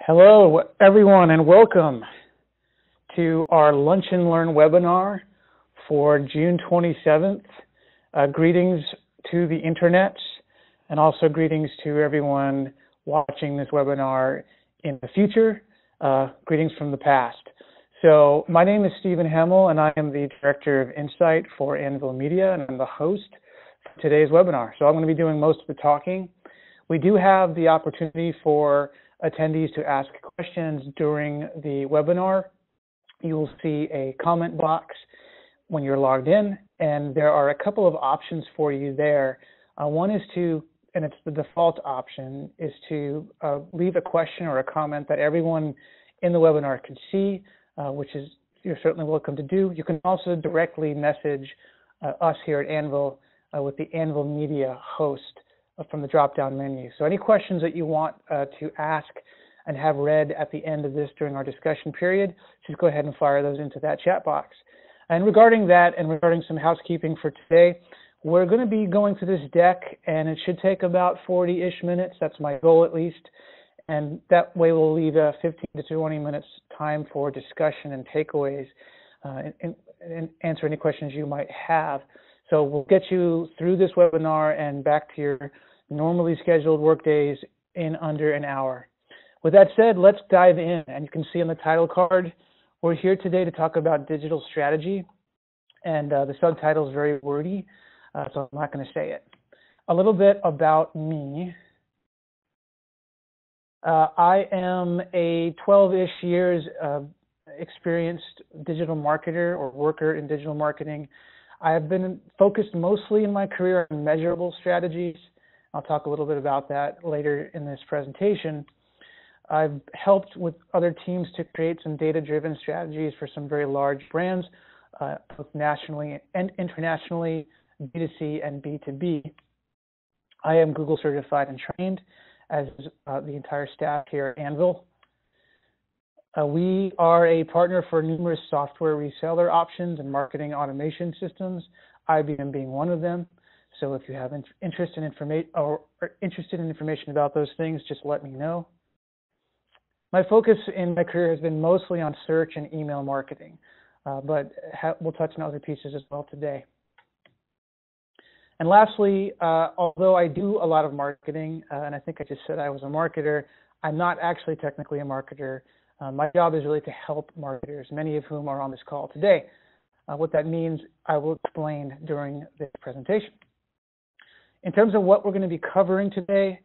Hello, everyone, and welcome to our Lunch and Learn webinar for June 27th. Greetings to the internet, and also greetings to everyone watching this webinar in the future. Greetings from the past. So my name is Stephen Hammill, and I am the Director of Insight for Anvil Media, and I'm the host for today's webinar. So I'm going to be doing most of the talking. We do have the opportunity for attendees to ask questions during the webinar. You will see a comment box when you're logged in, and there are a couple of options for you there. One is to, and it's the default option, is to leave a question or a comment that everyone in the webinar can see, which is you're certainly welcome to do. You can also directly message us here at Anvil with the Anvil Media host from the drop-down menu. So any questions that you want to ask and have read at the end of this during our discussion period, just go ahead and fire those into that chat box. And regarding that and regarding some housekeeping for today, we're going to be going through this deck, and it should take about 40-ish minutes. That's my goal at least. And that way we'll leave 15 to 20 minutes time for discussion and takeaways and answer any questions you might have. So we'll get you through this webinar and back to your normally scheduled work days in under an hour. With that said, let's dive in. And you can see on the title card, we're here today to talk about digital strategy. And the subtitle is very wordy, so I'm not going to say it. A little bit about me. I am a 12-ish years experienced digital marketer or worker in digital marketing. I have been focused mostly in my career on measurable strategies. I'll talk a little bit about that later in this presentation. I've helped with other teams to create some data-driven strategies for some very large brands, both nationally and internationally, B2C and B2B. I am Google certified and trained, as is the entire staff here at Anvil. We are a partner for numerous software reseller options and marketing automation systems, IBM being one of them. So if you have interest in information about those things, just let me know. My focus in my career has been mostly on search and email marketing, but we'll touch on other pieces as well today. And lastly, although I do a lot of marketing, and I think I just said I was a marketer, I'm not actually technically a marketer. My job is really to help marketers, many of whom are on this call today. What that means, I will explain during this presentation. In terms of what we're going to be covering today,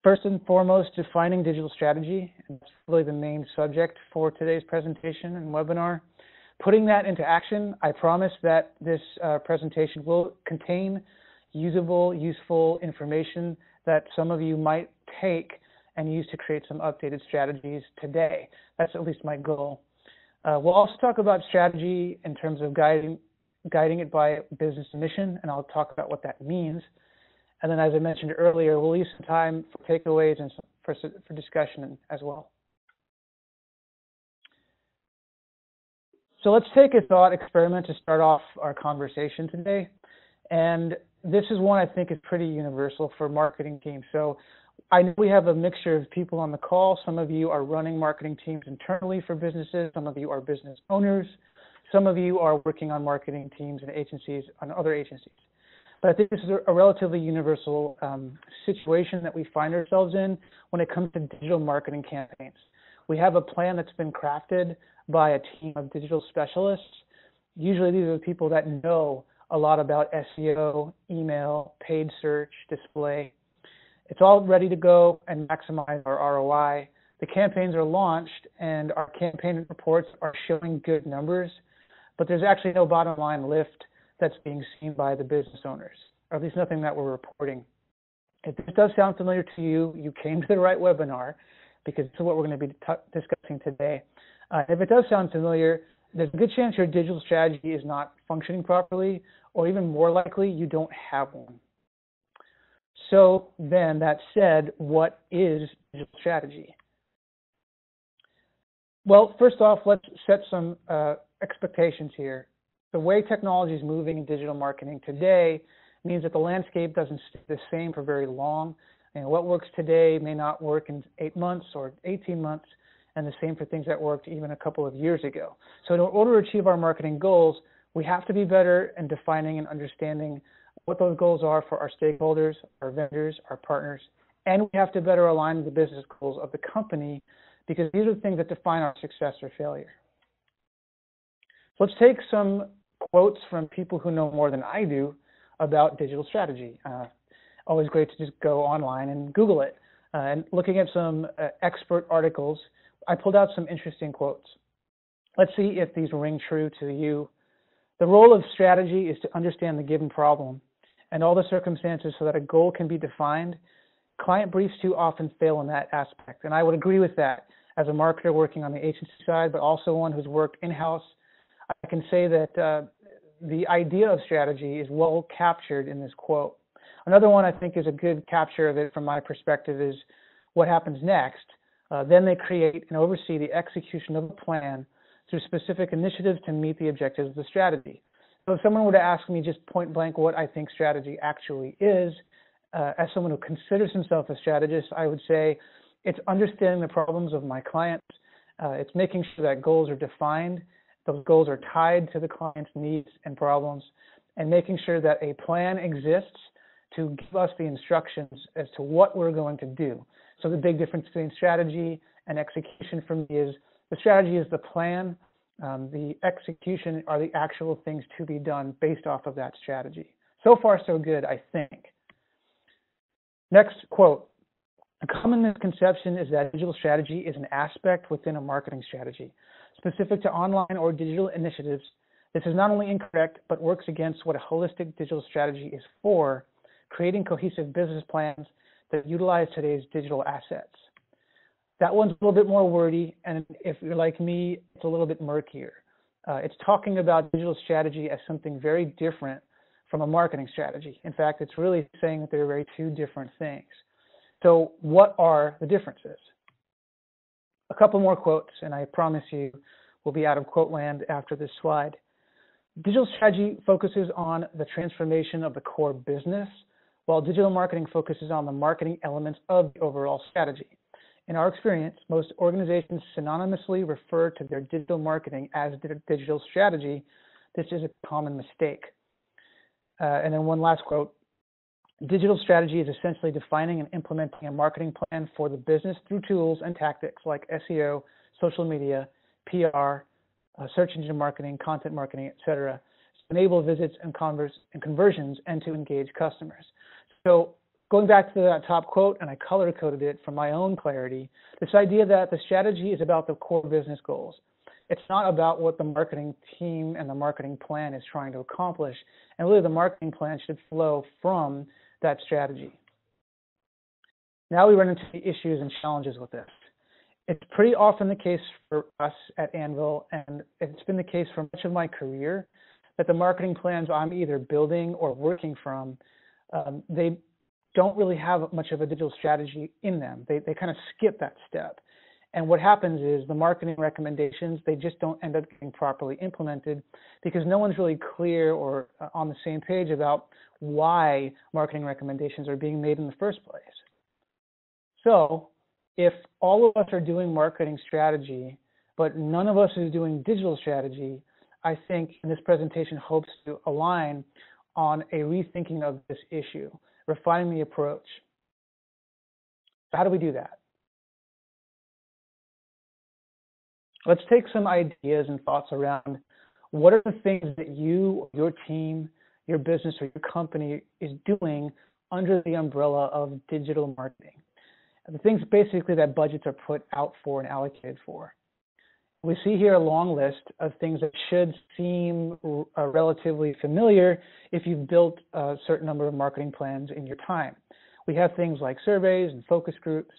first and foremost, defining digital strategy, and that's really the main subject for today's presentation and webinar. Putting that into action, I promise that this presentation will contain useful information that some of you might take and use to create some updated strategies today. That's at least my goal. We'll also talk about strategy in terms of guiding it by business mission, and I'll talk about what that means. And then, as I mentioned earlier, we'll leave some time for takeaways and for discussion as well. So let's take a thought experiment to start off our conversation today. And this is one I think is pretty universal for marketing teams. So I know we have a mixture of people on the call. Some of you are running marketing teams internally for businesses. Some of you are business owners. Some of you are working on marketing teams and agencies, on other agencies. But I think this is a relatively universal situation that we find ourselves in when it comes to digital marketing campaigns. We have a plan that's been crafted by a team of digital specialists. Usually these are the people that know a lot about SEO, email, paid search, display. It's all ready to go and maximize our ROI. The campaigns are launched and our campaign reports are showing good numbers, but there's actually no bottom line lift that's being seen by the business owners, or at least nothing that we're reporting. If this does sound familiar to you, you came to the right webinar, because this is what we're going to be discussing today. If it does sound familiar, there's a good chance your digital strategy is not functioning properly, or even more likely, you don't have one. So then, that said, what is digital strategy? Well, first off, let's set some expectations here. The way technology is moving in digital marketing today means that the landscape doesn't stay the same for very long. What works today may not work in 8 months or 18 months, and the same for things that worked even a couple of years ago. So in order to achieve our marketing goals, we have to be better in defining and understanding what those goals are for our stakeholders, our vendors, our partners, and we have to better align the business goals of the company, because these are the things that define our success or failure. So let's take some quotes from people who know more than I do about digital strategy. Always great to just go online and Google it. And looking at some expert articles, I pulled out some interesting quotes. Let's see if these ring true to you. The role of strategy is to understand the given problem and all the circumstances so that a goal can be defined. Client briefs too often fail in that aspect, and I would agree with that. As a marketer working on the agency side, but also one who's worked in-house, I can say that the idea of strategy is well captured in this quote. Another one I think is a good capture of it from my perspective is what happens next. Then they create and oversee the execution of a plan through specific initiatives to meet the objectives of the strategy. So if someone were to ask me just point blank what I think strategy actually is, as someone who considers himself a strategist, I would say it's understanding the problems of my clients. It's making sure that goals are defined, those goals are tied to the client's needs and problems, and making sure that a plan exists to give us the instructions as to what we're going to do. So the big difference between strategy and execution for me is the strategy is the plan, the execution are the actual things to be done based off of that strategy. So far, so good, I think. Next quote. A common misconception is that digital strategy is an aspect within a marketing strategy. Specific to online or digital initiatives, this is not only incorrect, but works against what a holistic digital strategy is for, creating cohesive business plans that utilize today's digital assets. That one's a little bit more wordy, and if you're like me, it's a little bit murkier. It's talking about digital strategy as something very different from a marketing strategy. In fact, it's really saying that they're very two different things. So what are the differences? A couple more quotes, and I promise you we'll be out of quote land after this slide. Digital strategy focuses on the transformation of the core business, while digital marketing focuses on the marketing elements of the overall strategy. In our experience, most organizations synonymously refer to their digital marketing as their digital strategy. This is a common mistake. And then one last quote. Digital strategy is essentially defining and implementing a marketing plan for the business through tools and tactics like SEO, social media, PR, search engine marketing, content marketing, etc., to enable visits and conversions and to engage customers. So going back to that top quote, and I color-coded it for my own clarity, this idea that the strategy is about the core business goals. It's not about what the marketing team and the marketing plan is trying to accomplish, and really the marketing plan should flow from that strategy. Now we run into the issues and challenges with this. It's pretty often the case for us at Anvil, and it's been the case for much of my career, that the marketing plans I'm either building or working from, they don't really have much of a digital strategy in them. They kind of skip that step. And what happens is the marketing recommendations, they just don't end up getting properly implemented because no one's really clear or on the same page about why marketing recommendations are being made in the first place. So if all of us are doing marketing strategy, but none of us is doing digital strategy, I think this presentation hopes to align on a rethinking of this issue, refining the approach. So how do we do that? Let's take some ideas and thoughts around what are the things that you, your team, your business, or your company is doing under the umbrella of digital marketing. The things basically that budgets are put out for and allocated for. We see here a long list of things that should seem relatively familiar if you've built a certain number of marketing plans in your time. We have things like surveys and focus groups,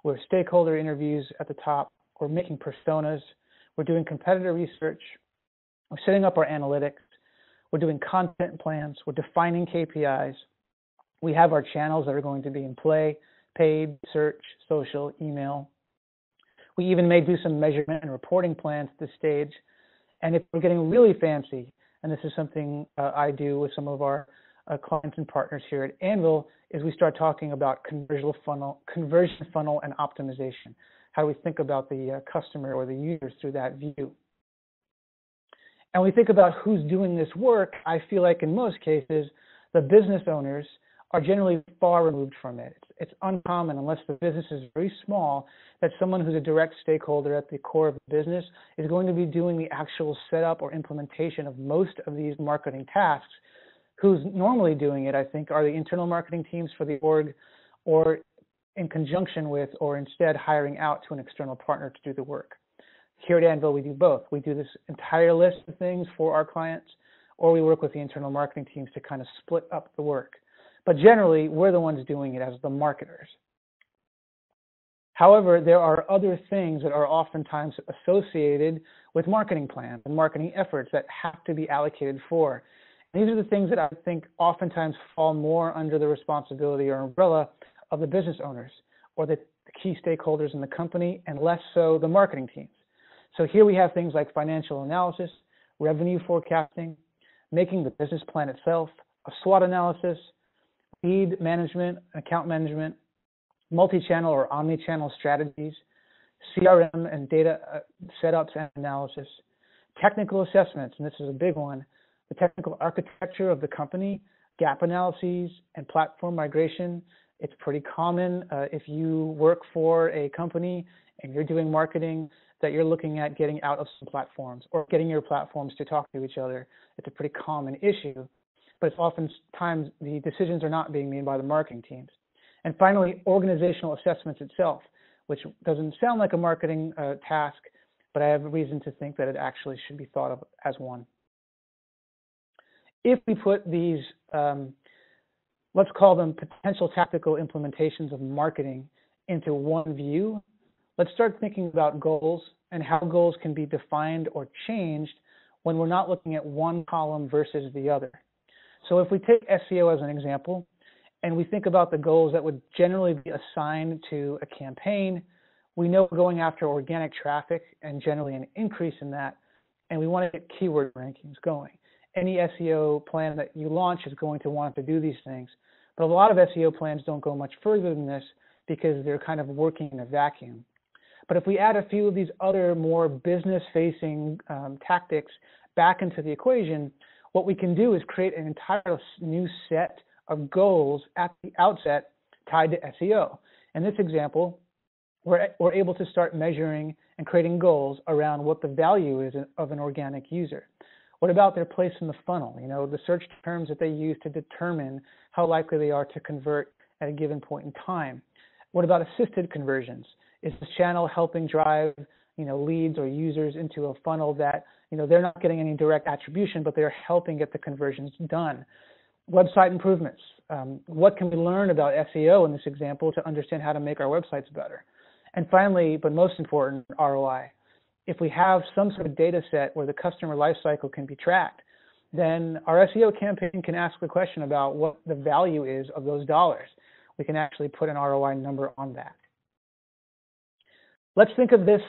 with stakeholder interviews at the top. We're making personas, we're doing competitor research, we're setting up our analytics, we're doing content plans, we're defining KPIs, we have our channels that are going to be in play, paid, search, social, email. We even may do some measurement and reporting plans at this stage. And if we're getting really fancy, and this is something I do with some of our clients and partners here at Anvil is we start talking about conversion funnel and optimization. How do we think about the customer or the users through that view? And we think about who's doing this work. I feel like in most cases, the business owners are generally far removed from it. It's uncommon, unless the business is very small, that someone who's a direct stakeholder at the core of the business is going to be doing the actual setup or implementation of most of these marketing tasks. Who's normally doing it, I think, are the internal marketing teams for the org, or in conjunction with, or instead hiring out to an external partner to do the work. Here at Anvil, we do both. We do this entire list of things for our clients, or we work with the internal marketing teams to kind of split up the work. But generally, we're the ones doing it as the marketers. However, there are other things that are oftentimes associated with marketing plans and marketing efforts that have to be allocated for. And these are the things that I think oftentimes fall more under the responsibility or umbrella of the business owners or the key stakeholders in the company, and less so the marketing teams. So here we have things like financial analysis, revenue forecasting, making the business plan itself, a SWOT analysis, lead management, account management, multi-channel or omni-channel strategies, CRM and data setups and analysis, technical assessments, and this is a big one, the technical architecture of the company, gap analyses, and platform migration. It's pretty common if you work for a company and you're doing marketing that you're looking at getting out of some platforms or getting your platforms to talk to each other. It's a pretty common issue, but it's oftentimes the decisions are not being made by the marketing teams. And finally, organizational assessments itself, which doesn't sound like a marketing task, but I have a reason to think that it actually should be thought of as one. If we put these, let's call them potential tactical implementations of marketing into one view, let's start thinking about goals and how goals can be defined or changed when we're not looking at one column versus the other. So if we take SEO as an example, and we think about the goals that would generally be assigned to a campaign, we know we're going after organic traffic and generally an increase in that, and we want to get keyword rankings going. Any SEO plan that you launch is going to want to do these things, but a lot of SEO plans don't go much further than this because they're kind of working in a vacuum. But if we add a few of these other more business-facing tactics back into the equation, what we can do is create an entire new set of goals at the outset tied to SEO. In this example, we're able to start measuring and creating goals around what the value is of an organic user. What about their place in the funnel? You know, the search terms that they use to determine how likely they are to convert at a given point in time. What about assisted conversions? Is this channel helping drive, leads or users into a funnel that, they're not getting any direct attribution, but they're helping get the conversions done? Website improvements. What can we learn about SEO in this example to understand how to make our websites better? And finally, but most important, ROI. If we have some sort of data set where the customer lifecycle can be tracked, then our SEO campaign can ask the question about what the value is of those dollars. We can actually put an ROI number on that. Let's think of this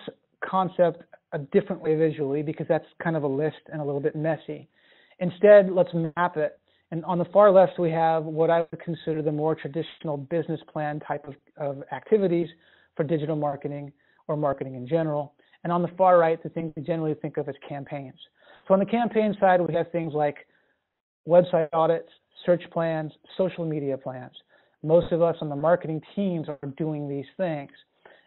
concept a different way visually, because that's kind of a list and a little bit messy. Instead, let's map it. And on the far left, we have what I would consider the more traditional business plan type of activities for digital marketing or marketing in general. And on the far right, the things we generally think of as campaigns. So on the campaign side, we have things like website audits, search plans, social media plans. Most of us on the marketing teams are doing these things.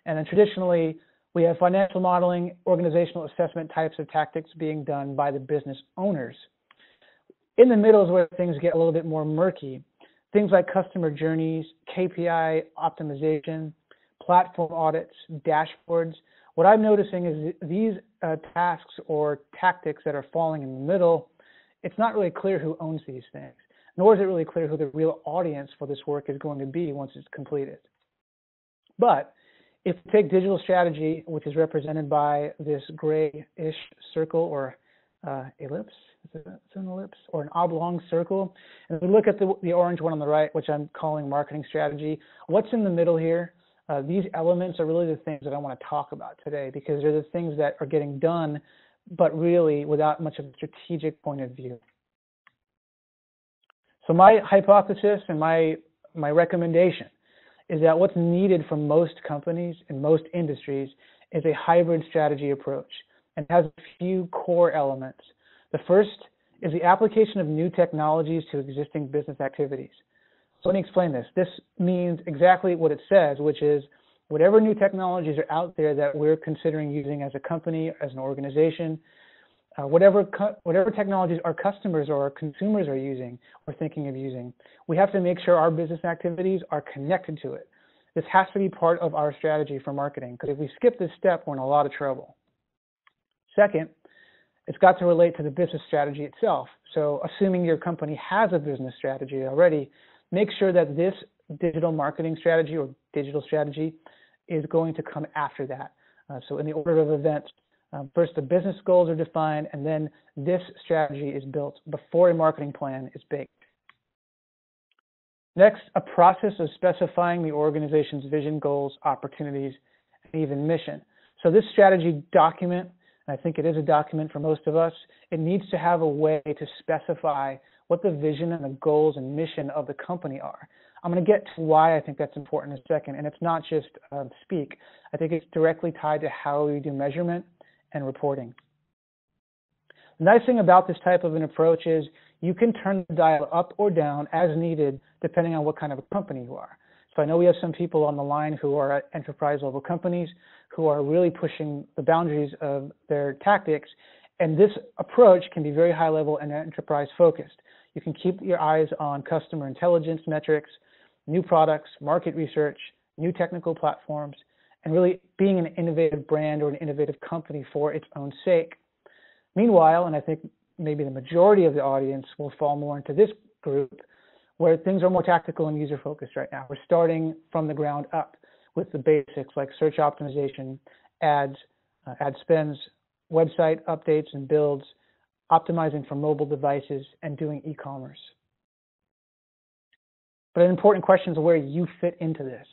And then traditionally, we have financial modeling, organizational assessment types of tactics being done by the business owners. In the middle is where things get a little bit more murky. Things like customer journeys, KPI optimization, platform audits, dashboards. What I'm noticing is these tasks or tactics that are falling in the middle, it's not really clear who owns these things, nor is it really clear who the real audience for this work is going to be once it's completed. But if we take digital strategy, which is represented by this grayish circle or ellipse, is it an ellipse or an oblong circle, and we look at the orange one on the right, which I'm calling marketing strategy, what's in the middle here? These elements are really the things that I want to talk about today, because they're the things that are getting done, but really without much of a strategic point of view. So my hypothesis and my recommendation is that what's needed from most companies in most industries is a hybrid strategy approach, and has a few core elements. The first is the application of new technologies to existing business activities. So let me explain this. This means exactly what it says, which is whatever new technologies are out there that we're considering using as a company, as an organization, whatever technologies our customers or our consumers are using or thinking of using, we have to make sure our business activities are connected to it. This has to be part of our strategy for marketing, because if we skip this step, we're in a lot of trouble. Second, it's got to relate to the business strategy itself. So assuming your company has a business strategy already, make sure that this digital marketing strategy or digital strategy is going to come after that. So in the order of events, first the business goals are defined, and then this strategy is built before a marketing plan is baked. Next, a process of specifying the organization's vision, goals, opportunities, and even mission. So this strategy document, and I think it is a document for most of us, it needs to have a way to specify what the vision and the goals and mission of the company are. I'm going to get to why I think that's important in a second, and it's not just speak. I think it's directly tied to how we do measurement and reporting. The nice thing about this type of an approach is you can turn the dial up or down as needed depending on what kind of a company you are. So I know we have some people on the line who are at enterprise level companies who are really pushing the boundaries of their tactics, and this approach can be very high level and enterprise focused. You can keep your eyes on customer intelligence metrics, new products, market research, new technical platforms, and really being an innovative brand or an innovative company for its own sake. Meanwhile, and I think maybe the majority of the audience will fall more into this group, where things are more tactical and user-focused right now. We're starting from the ground up with the basics like search optimization, ads, ad spends, website updates and builds, optimizing for mobile devices, and doing e-commerce. But an important question is where you fit into this.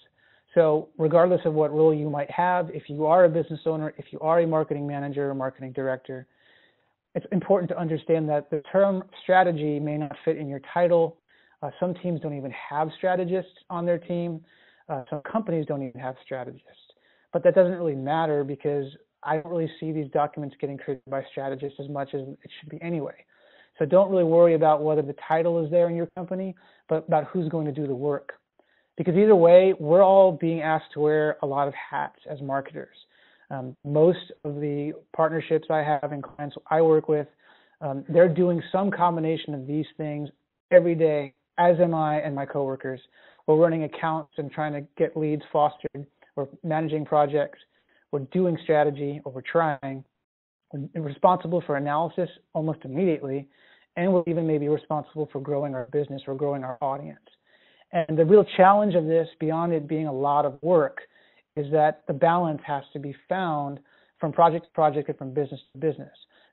So regardless of what role you might have, if you are a business owner, if you are a marketing manager or marketing director, it's important to understand that the term strategy may not fit in your title. Some teams don't even have strategists on their team. Some companies don't even have strategists. But that doesn't really matter, because I don't really see these documents getting created by strategists as much as it should be anyway. So don't really worry about whether the title is there in your company, but about who's going to do the work. Because either way, we're all being asked to wear a lot of hats as marketers. Most of the partnerships I have and clients I work with, they're doing some combination of these things every day, as am I and my coworkers. We're running accounts and trying to get leads fostered. We're managing projects. We're doing strategy, or we're trying. We're responsible for analysis almost immediately, and we're even maybe responsible for growing our business or growing our audience. And the real challenge of this, beyond it being a lot of work, is that the balance has to be found from project to project and from business to business.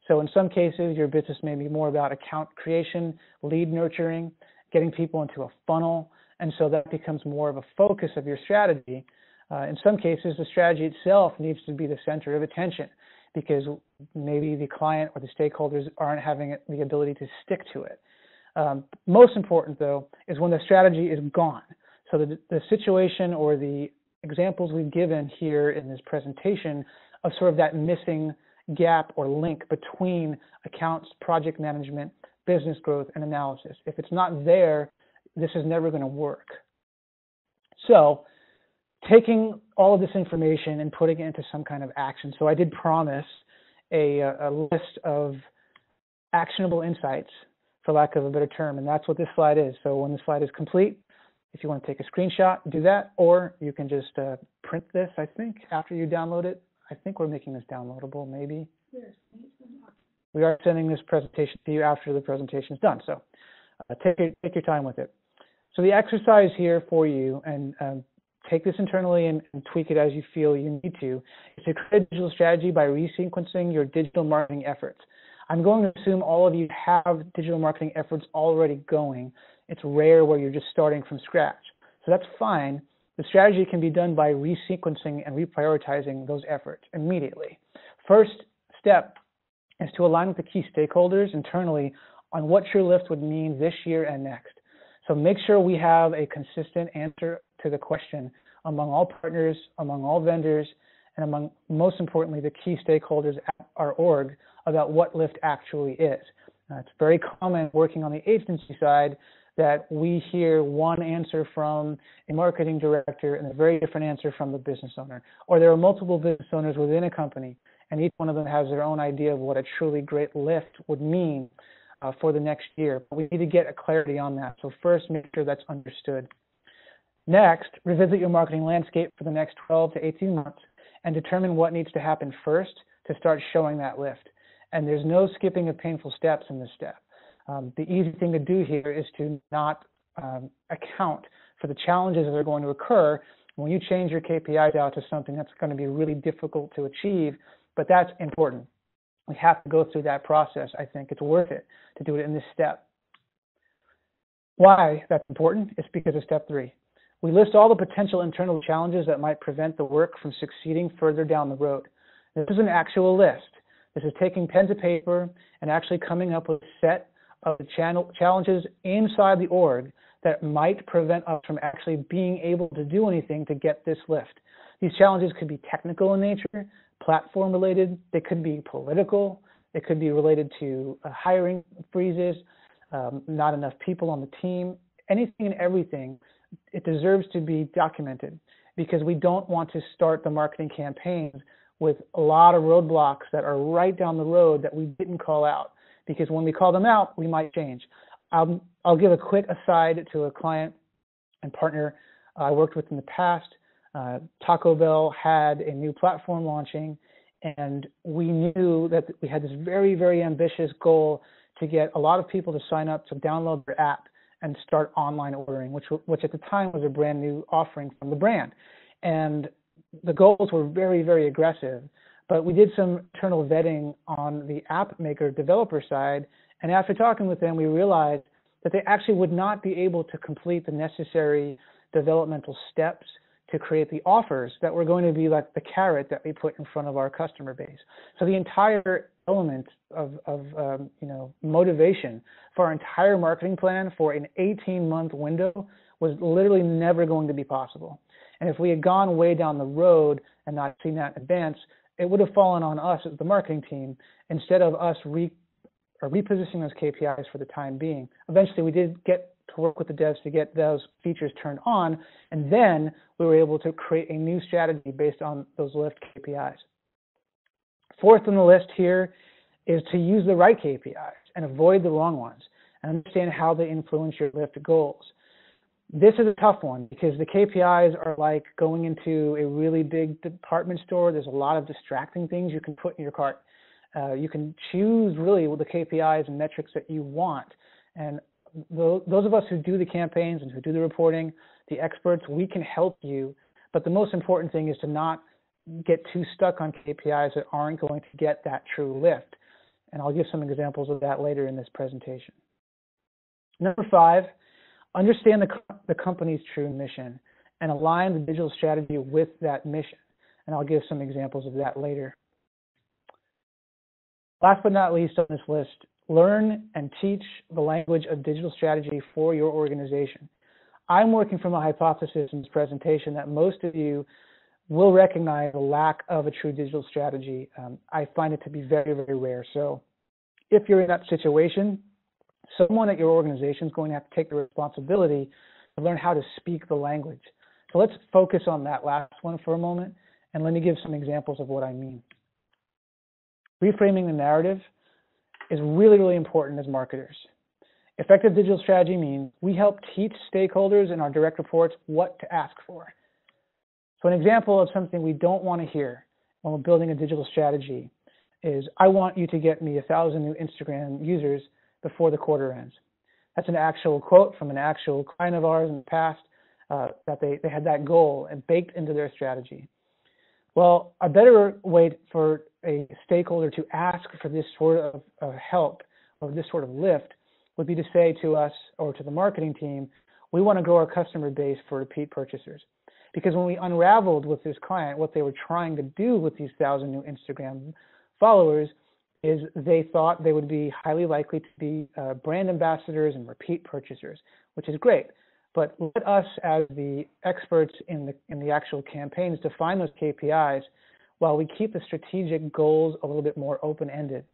So in some cases, your business may be more about account creation, lead nurturing, getting people into a funnel, and so that becomes more of a focus of your strategy. In some cases, the strategy itself needs to be the center of attention, because maybe the client or the stakeholders aren't having the ability to stick to it. Most important, though, is when the strategy is gone. So the situation or the examples we've given here in this presentation of sort of that missing gap or link between accounts, project management, business growth, and analysis. If it's not there, this is never going to work. So taking all of this information and putting it into some kind of action. So I did promise a list of actionable insights, for lack of a better term, and that's what this slide is. So when the slide is complete, if you want to take a screenshot, do that, or you can just print this, I think, after you download it. I think we're making this downloadable, maybe. Yes. We are sending this presentation to you after the presentation is done, so take your time with it. So the exercise here for you, and take this internally and tweak it as you feel you need to, is to create a digital strategy by resequencing your digital marketing efforts. I'm going to assume all of you have digital marketing efforts already going. It's rare where you're just starting from scratch. So that's fine. The strategy can be done by resequencing and reprioritizing those efforts immediately. First step is to align with the key stakeholders internally on what your lift would mean this year and next. So make sure we have a consistent answer to the question among all partners, among all vendors, and among, most importantly, the key stakeholders at our org about what Lift actually is. It's very common working on the agency side that we hear one answer from a marketing director and a very different answer from the business owner. Or there are multiple business owners within a company, and each one of them has their own idea of what a truly great lift would mean for the next year. But we need to get a clarity on that. So first, make sure that's understood. Next, revisit your marketing landscape for the next 12 to 18 months and determine what needs to happen first to start showing that lift. And there's no skipping of painful steps in this step. The easy thing to do here is to not account for the challenges that are going to occur when you change your KPIs out to something that's going to be really difficult to achieve, but that's important. We have to go through that process. I think it's worth it to do it in this step. Why that's important is because of step 3. We list all the potential internal challenges that might prevent the work from succeeding further down the road. This is an actual list. This is taking pen to paper and actually coming up with a set of challenges inside the org that might prevent us from actually being able to do anything to get this lift. These challenges could be technical in nature, platform related, they could be political, they could be related to hiring freezes, not enough people on the team, anything and everything. It deserves to be documented because we don't want to start the marketing campaigns with a lot of roadblocks that are right down the road that we didn't call out, because when we call them out, we might change. I'll give a quick aside to a client and partner I worked with in the past. Taco Bell had a new platform launching, and we knew that we had this very, very ambitious goal to get a lot of people to sign up to download their app and start online ordering, which at the time was a brand new offering from the brand. And the goals were very, very aggressive, but we did some internal vetting on the app maker developer side, and after talking with them, we realized that they actually would not be able to complete the necessary developmental steps to create the offers that were going to be like the carrot that we put in front of our customer base. So the entire element of motivation for our entire marketing plan for an 18-month window was literally never going to be possible. And if we had gone way down the road and not seen that in advance, it would have fallen on us as the marketing team instead of us repositioning those KPIs for the time being. Eventually, we did get to work with the devs to get those features turned on, and then we were able to create a new strategy based on those lift KPIs. Fourth on the list here is to use the right KPIs and avoid the wrong ones and understand how they influence your lift goals. This is a tough one because the KPIs are like going into a really big department store. There's a lot of distracting things you can put in your cart. You can choose really the KPIs and metrics that you want. And those of us who do the campaigns and who do the reporting, the experts, we can help you. But the most important thing is to not get too stuck on KPIs that aren't going to get that true lift. And I'll give some examples of that later in this presentation. Number 5, understand the company's true mission and align the digital strategy with that mission. And I'll give some examples of that later. Last but not least on this list, learn and teach the language of digital strategy for your organization. I'm working from a hypothesis in this presentation that most of you will recognize the lack of a true digital strategy. I find it to be very, very rare. So if you're in that situation, someone at your organization is going to have to take the responsibility to learn how to speak the language. So let's focus on that last one for a moment, and let me give some examples of what I mean. Reframing the narrative is really, really important as marketers. Effective digital strategy means we help teach stakeholders in our direct reports what to ask for. So an example of something we don't want to hear when we're building a digital strategy is, I want you to get me 1,000 new Instagram users before the quarter ends. That's an actual quote from an actual client of ours in the past that they had that goal and baked into their strategy. Well, a better way for a stakeholder to ask for this sort of help or this sort of lift would be to say to us or to the marketing team, we want to grow our customer base for repeat purchasers. Because when we unraveled with this client what they were trying to do with these 1,000 new Instagram followers is they thought they would be highly likely to be brand ambassadors and repeat purchasers. which is great. But let us, as the experts in the actual campaigns, define those KPIs while we keep the strategic goals a little bit more open-ended.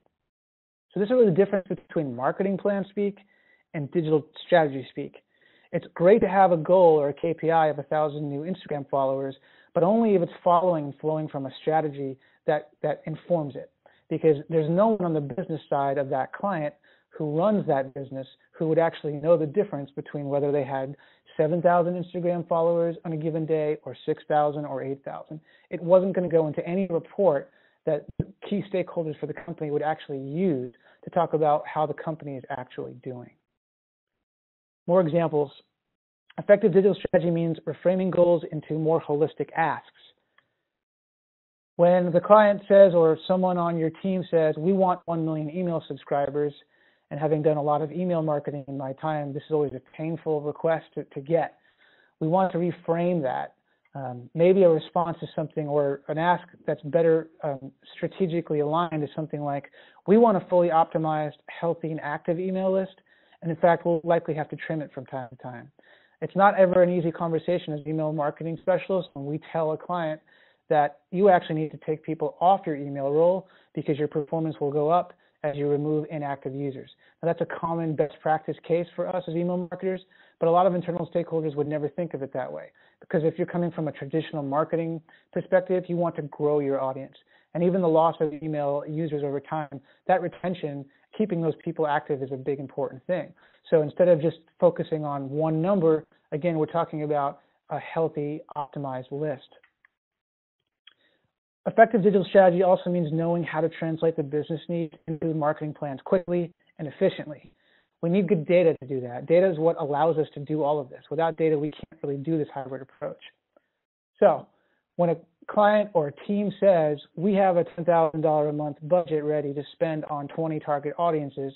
So this is really the difference between marketing plan speak and digital strategy speak. It's great to have a goal or a KPI of 1,000 new Instagram followers, but only if it's following and flowing from a strategy that informs it. Because there's no one on the business side of that client who runs that business who would actually know the difference between whether they had 7,000 Instagram followers on a given day or 6,000 or 8,000. It wasn't going to go into any report that key stakeholders for the company would actually use to talk about how the company is actually doing. More examples. Effective digital strategy means reframing goals into more holistic asks. When the client says, or someone on your team says, we want 1 million email subscribers, and having done a lot of email marketing in my time, this is always a painful request to get. We want to reframe that. Maybe a response to something or an ask that's better strategically aligned is something like, we want a fully optimized, healthy, and active email list, and in fact, we'll likely have to trim it from time to time. It's not ever an easy conversation as email marketing specialists when we tell a client that you actually need to take people off your email roll because your performance will go up as you remove inactive users. Now, that's a common best practice case for us as email marketers, but a lot of internal stakeholders would never think of it that way. Because if you're coming from a traditional marketing perspective, you want to grow your audience. And even the loss of email users over time, that retention, keeping those people active is a big important thing. So instead of just focusing on one number, again, we're talking about a healthy, optimized list. Effective digital strategy also means knowing how to translate the business needs into marketing plans quickly and efficiently. We need good data to do that. Data is what allows us to do all of this. Without data, we can't really do this hybrid approach. So when a client or a team says, we have a $10,000 a month budget ready to spend on 20 target audiences,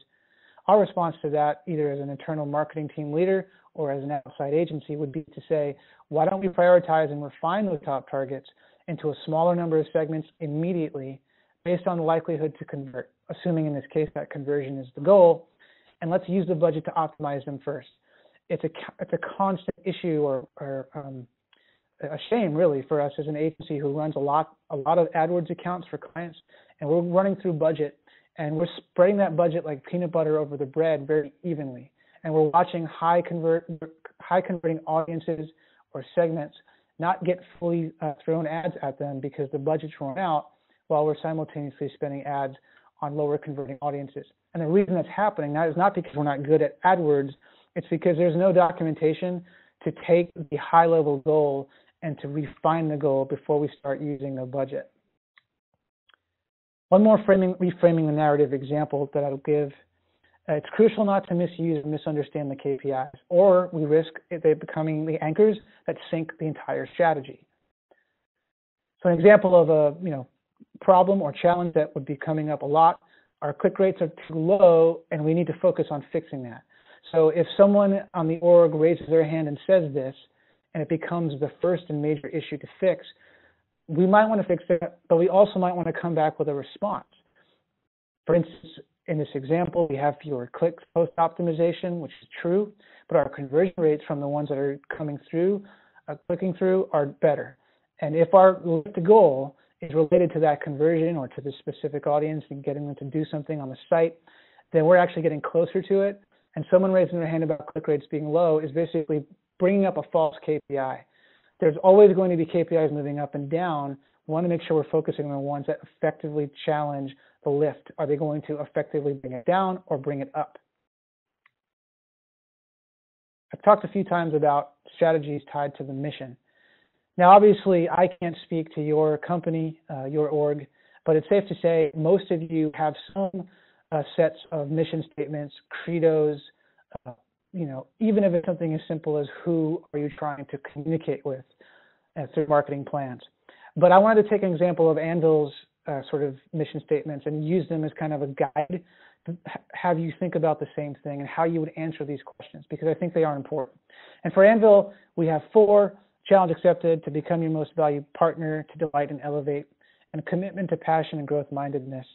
our response to that, either as an internal marketing team leader or as an outside agency, would be to say, why don't we prioritize and refine those top targets into a smaller number of segments immediately based on the likelihood to convert, assuming in this case that conversion is the goal, and let's use the budget to optimize them first. It's a constant issue or a shame really for us as an agency who runs a lot of AdWords accounts for clients, and we're running through budget and we're spreading that budget like peanut butter over the bread very evenly, and we're watching high converting audiences or segments not get fully thrown ads at them because the budget's run out while we're simultaneously spending ads on lower converting audiences. And the reason that's happening now is not because we're not good at AdWords, it's because there's no documentation to take the high level goal and to refine the goal before we start using the budget. One more reframing the narrative example that I'll give. It's crucial not to misuse and misunderstand the KPIs, or we risk they becoming the anchors that sink the entire strategy. So an example of a problem or challenge that would be coming up a lot, our click rates are too low and we need to focus on fixing that. So if someone on the org raises their hand and says this, and it becomes the first and major issue to fix, we might want to fix it, but we also might want to come back with a response. For instance, in this example, we have fewer clicks post-optimization, which is true, but our conversion rates from the ones that are coming through, clicking through, are better. And if our goal is related to that conversion or to the specific audience and getting them to do something on the site, then we're actually getting closer to it. And someone raising their hand about click rates being low is basically bringing up a false KPI. There's always going to be KPIs moving up and down. We want to make sure we're focusing on the ones that effectively challenge the lift. Are they going to effectively bring it down or bring it up? I've talked a few times about strategies tied to the mission. Now, obviously, I can't speak to your company, your org, but it's safe to say most of you have some sets of mission statements, credos, even if it's something as simple as who are you trying to communicate with through marketing plans. But I wanted to take an example of Anvil's sort of mission statements and use them as kind of a guide to have you think about the same thing and how you would answer these questions, because I think they are important. And for Anvil, we have 4: challenge accepted, to become your most valued partner, to delight and elevate, and commitment to passion and growth-mindedness.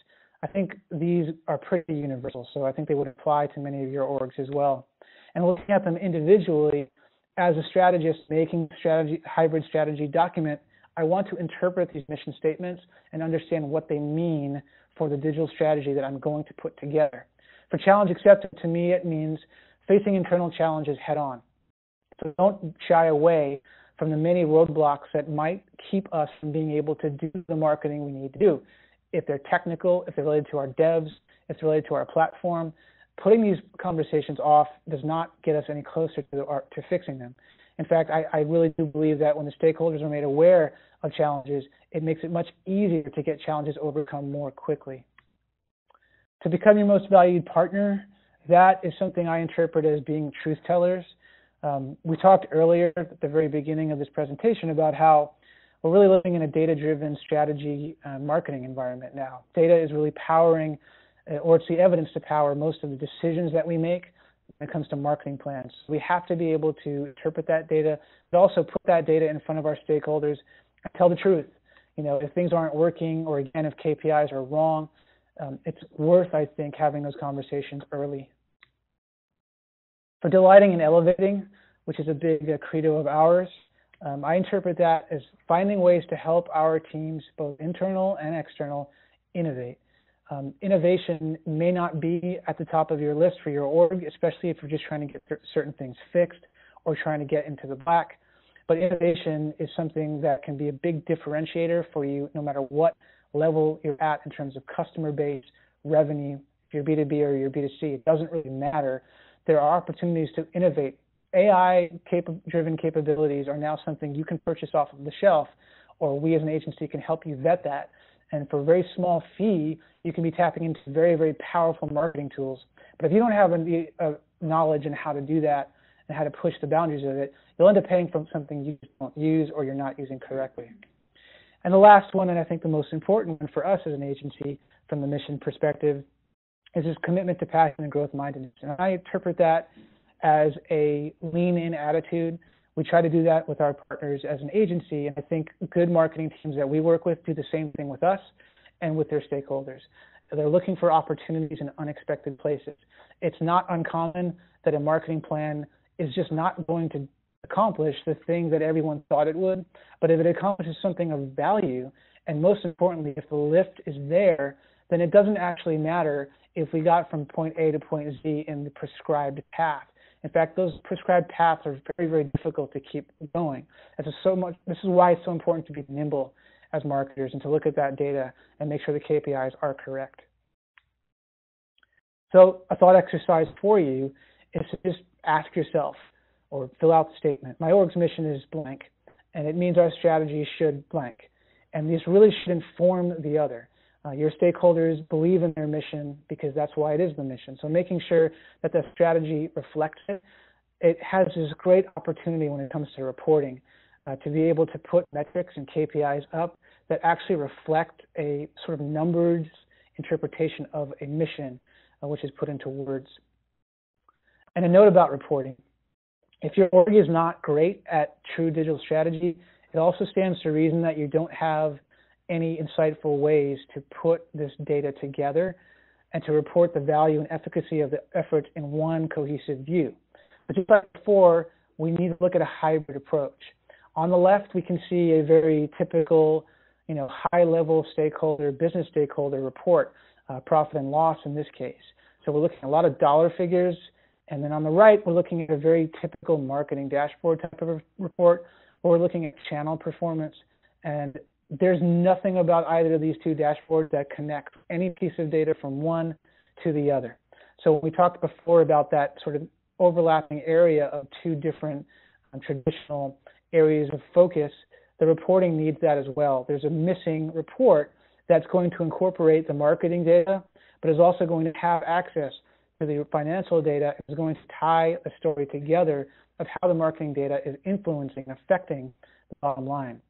I think these are pretty universal, so I think they would apply to many of your orgs as well. and looking at them individually. As a strategist making hybrid strategy document, I want to interpret these mission statements and understand what they mean for the digital strategy that I'm going to put together. For challenge acceptance, to me, it means facing internal challenges head on. So don't shy away from the many roadblocks that might keep us from being able to do the marketing we need to do. If they're technical, if they're related to our devs, if they're related to our platform, putting these conversations off does not get us any closer to fixing them. In fact, I really do believe that when the stakeholders are made aware of challenges, it makes it much easier to get challenges overcome more quickly. To become your most valued partner, that is something I interpret as being truth tellers. We talked earlier at the very beginning of this presentation about how we're really living in a data-driven strategy marketing environment now. Data is really powering, or it's the evidence to power most of the decisions that we make when it comes to marketing plans. We have to be able to interpret that data, but also put that data in front of our stakeholders and tell the truth. You know, if things aren't working, or again, if KPIs are wrong, it's worth, I think, having those conversations early. For delighting and elevating, which is a big credo of ours, I interpret that as finding ways to help our teams, both internal and external, innovate. Innovation may not be at the top of your list for your org, especially if you're just trying to get certain things fixed or trying to get into the black. But innovation is something that can be a big differentiator for you no matter what level you're at in terms of customer base, revenue, if you're B2B or you're B2C. It doesn't really matter. There are opportunities to innovate. AI-driven capabilities are now something you can purchase off of the shelf, or we as an agency can help you vet that. And for a very small fee, you can be tapping into very, very powerful marketing tools. But if you don't have knowledge on how to do that and how to push the boundaries of it, you'll end up paying for something you don't use or you're not using correctly. And the last one, and I think the most important one for us as an agency from the mission perspective, is this commitment to passion and growth mindedness. And I interpret that as a lean-in attitude. We try to do that with our partners as an agency, and I think good marketing teams that we work with do the same thing with us and with their stakeholders. They're looking for opportunities in unexpected places. It's not uncommon that a marketing plan is just not going to accomplish the thing that everyone thought it would, but if it accomplishes something of value, and most importantly, if the lift is there, then it doesn't actually matter if we got from point A to point Z in the prescribed path. In fact, those prescribed paths are very, very difficult to keep going. This is why it's so important to be nimble as marketers and to look at that data and make sure the KPIs are correct. So a thought exercise for you is to just ask yourself or fill out the statement. My org's mission is blank, and it means our strategy should blank. And this really should inform the other. Your stakeholders believe in their mission because that's why it is the mission. So making sure that the strategy reflects it, it has this great opportunity when it comes to reporting to be able to put metrics and KPIs up that actually reflect a sort of numbered interpretation of a mission, which is put into words. And a note about reporting. If your org is not great at true digital strategy, it also stands to reason that you don't have any insightful ways to put this data together and to report the value and efficacy of the effort in one cohesive view. But just like before, we need to look at a hybrid approach. On the left, we can see a very typical, high-level stakeholder, business stakeholder report, profit and loss in this case. So we're looking at a lot of dollar figures, and then on the right, we're looking at a very typical marketing dashboard type of report, where we're looking at channel performance. And there's nothing about either of these two dashboards that connect any piece of data from one to the other. So we talked before about that sort of overlapping area of two different traditional areas of focus. The reporting needs that as well. There's a missing report that's going to incorporate the marketing data, but is also going to have access to the financial data, is going to tie a story together of how the marketing data is influencing and affecting the bottom line.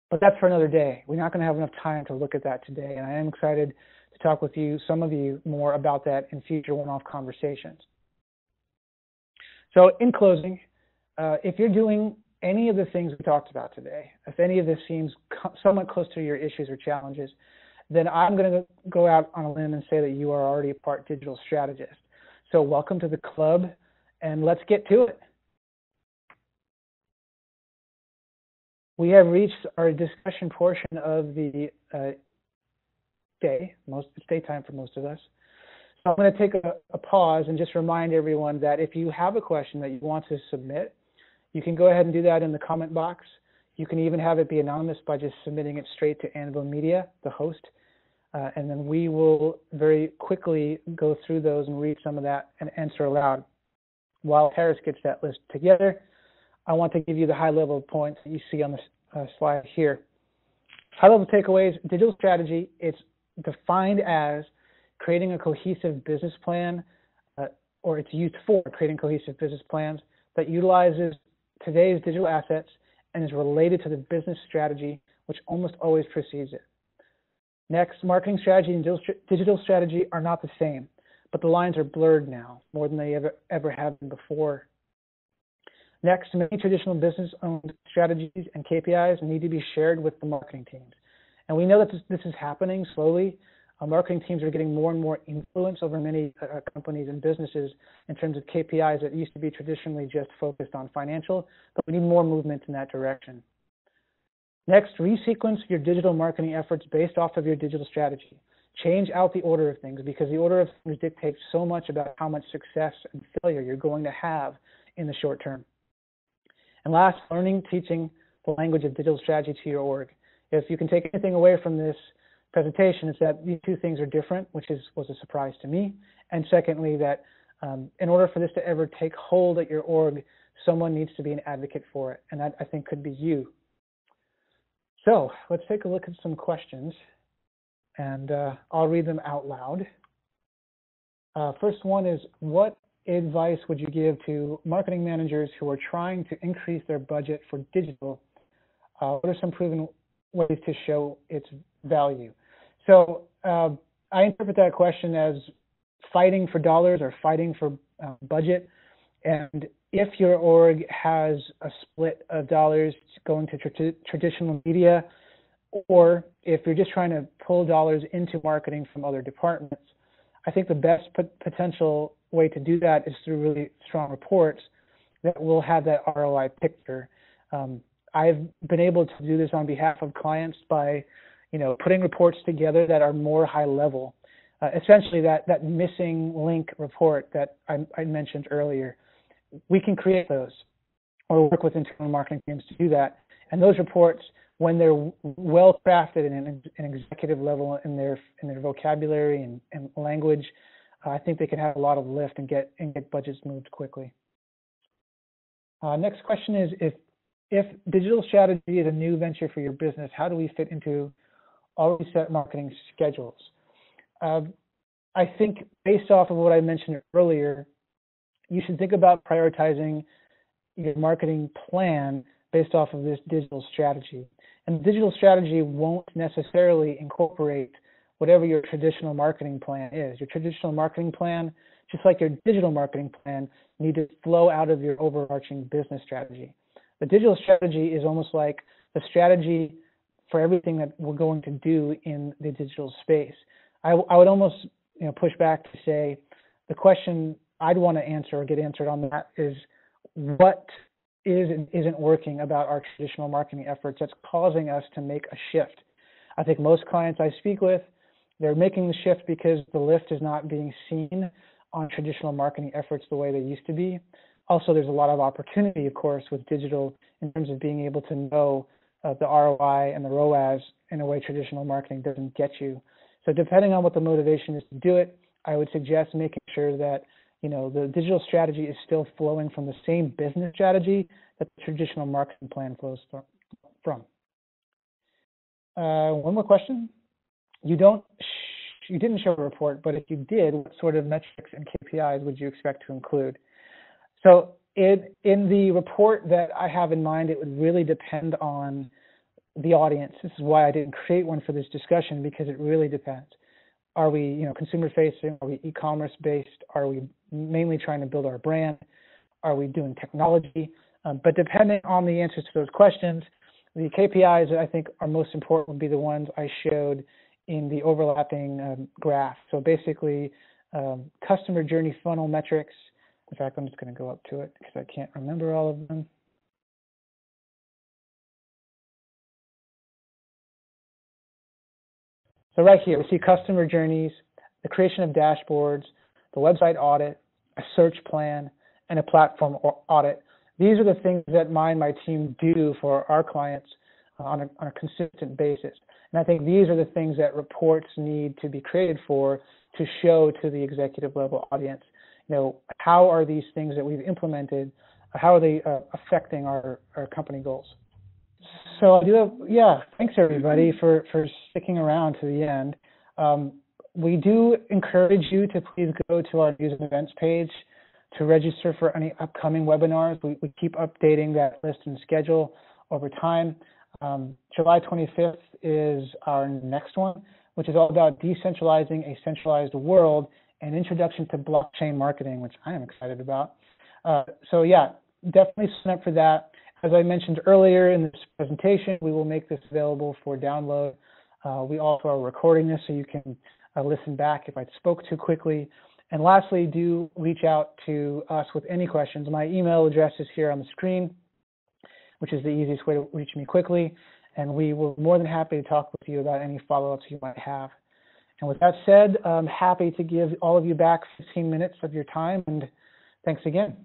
But that's for another day. We're not going to have enough time to look at that today, and I am excited to talk with you, some of you, more about that in future one-off conversations. So in closing, if you're doing any of the things we talked about today, if any of this seems somewhat close to your issues or challenges, then I'm going to go out on a limb and say that you are already a part digital strategist. So welcome to the club. and let's get to it. We have reached our discussion portion of the day. It's daytime for most of us. So I'm going to take a pause and just remind everyone that if you have a question that you want to submit, you can go ahead and do that in the comment box. You can even have it be anonymous by just submitting it straight to Anvil Media, the host, and then we will very quickly go through those and read some of that and answer aloud. While Harris gets that list together, I want to give you the high-level points that you see on this slide here. High-level takeaways: digital strategy, it's defined as creating a cohesive business plan, or it's used for creating cohesive business plans that utilizes today's digital assets and is related to the business strategy, which almost always precedes it. Next, marketing strategy and digital strategy are not the same, but the lines are blurred now more than they ever have been before. Next, many traditional business-owned strategies and KPIs need to be shared with the marketing teams. And we know that this is happening slowly. Marketing teams are getting more and more influence over many companies and businesses in terms of KPIs that used to be traditionally just focused on financial, but we need more movement in that direction. Next, resequence your digital marketing efforts based off of your digital strategy. Change out the order of things, because the order of things dictates so much about how much success and failure you're going to have in the short term. And last, learning, teaching the language of digital strategy to your org. If you can take anything away from this presentation, it's that these two things are different, which was a surprise to me. And secondly, that in order for this to ever take hold at your org, someone needs to be an advocate for it. And that, I think, could be you. So let's take a look at some questions, and I'll read them out loud. First one is, what advice would you give to marketing managers who are trying to increase their budget for digital? What are some proven ways to show its value? So I interpret that question as fighting for dollars or fighting for budget. And if your org has a split of dollars going to traditional media, or if you're just trying to pull dollars into marketing from other departments, I think the best potential way to do that is through really strong reports that will have that ROI picture. I've been able to do this on behalf of clients by, putting reports together that are more high level. Essentially, that missing link report that I mentioned earlier, we can create those or work with internal marketing teams to do that. And those reports, when they're well crafted and an executive level in their vocabulary and language, I think they can have a lot of lift and get budgets moved quickly. Next question is, if digital strategy is a new venture for your business, how do we fit into already set marketing schedules? I think based off of what I mentioned earlier, you should think about prioritizing your marketing plan based off of this digital strategy. And digital strategy won't necessarily incorporate whatever your traditional marketing plan is. Your traditional marketing plan, just like your digital marketing plan, need to flow out of your overarching business strategy. The digital strategy is almost like the strategy for everything that we're going to do in the digital space. I would almost push back to say the question I'd want to answer or get answered on that is, what is and isn't working about our traditional marketing efforts that's causing us to make a shift? I think most clients I speak with, they're making the shift because the lift is not being seen on traditional marketing efforts the way they used to be. Also, there's a lot of opportunity, of course, with digital in terms of being able to know the ROI and the ROAS in a way traditional marketing doesn't get you. So depending on what the motivation is to do it, I would suggest making sure that the digital strategy is still flowing from the same business strategy that the traditional marketing plan flows from. One more question. You didn't show a report, but if you did, what sort of metrics and KPIs would you expect to include? So in the report that I have in mind, it would really depend on the audience. This is why I didn't create one for this discussion, because it really depends. Are we, consumer facing? Are we e-commerce based? Are we mainly trying to build our brand? Are we doing technology? But depending on the answers to those questions, the KPIs that I think are most important would be the ones I showed in the overlapping graph. So basically, customer journey funnel metrics, In fact, I'm just going to go up to it because I can't remember all of them. So right here, we see customer journeys, the creation of dashboards, the website audit, a search plan, and a platform audit. These are the things that my team do for our clients on a consistent basis. And I think these are the things that reports need to be created for to show to the executive level audience, how are these things that we've implemented, how are they affecting our company goals? So thanks everybody for sticking around to the end. We do encourage you to please go to our news and events page to register for any upcoming webinars. We keep updating that list and schedule over time. July 25th is our next one, which is all about decentralizing a centralized world, an introduction to blockchain marketing, which I am excited about. So yeah, definitely sign up for that. As I mentioned earlier in this presentation, we will make this available for download. We also are recording this so you can listen back if I spoke too quickly. And lastly, do reach out to us with any questions. My email address is here on the screen, which is the easiest way to reach me quickly. And we will be more than happy to talk with you about any follow-ups you might have. And with that said, I'm happy to give all of you back 15 minutes of your time, and thanks again.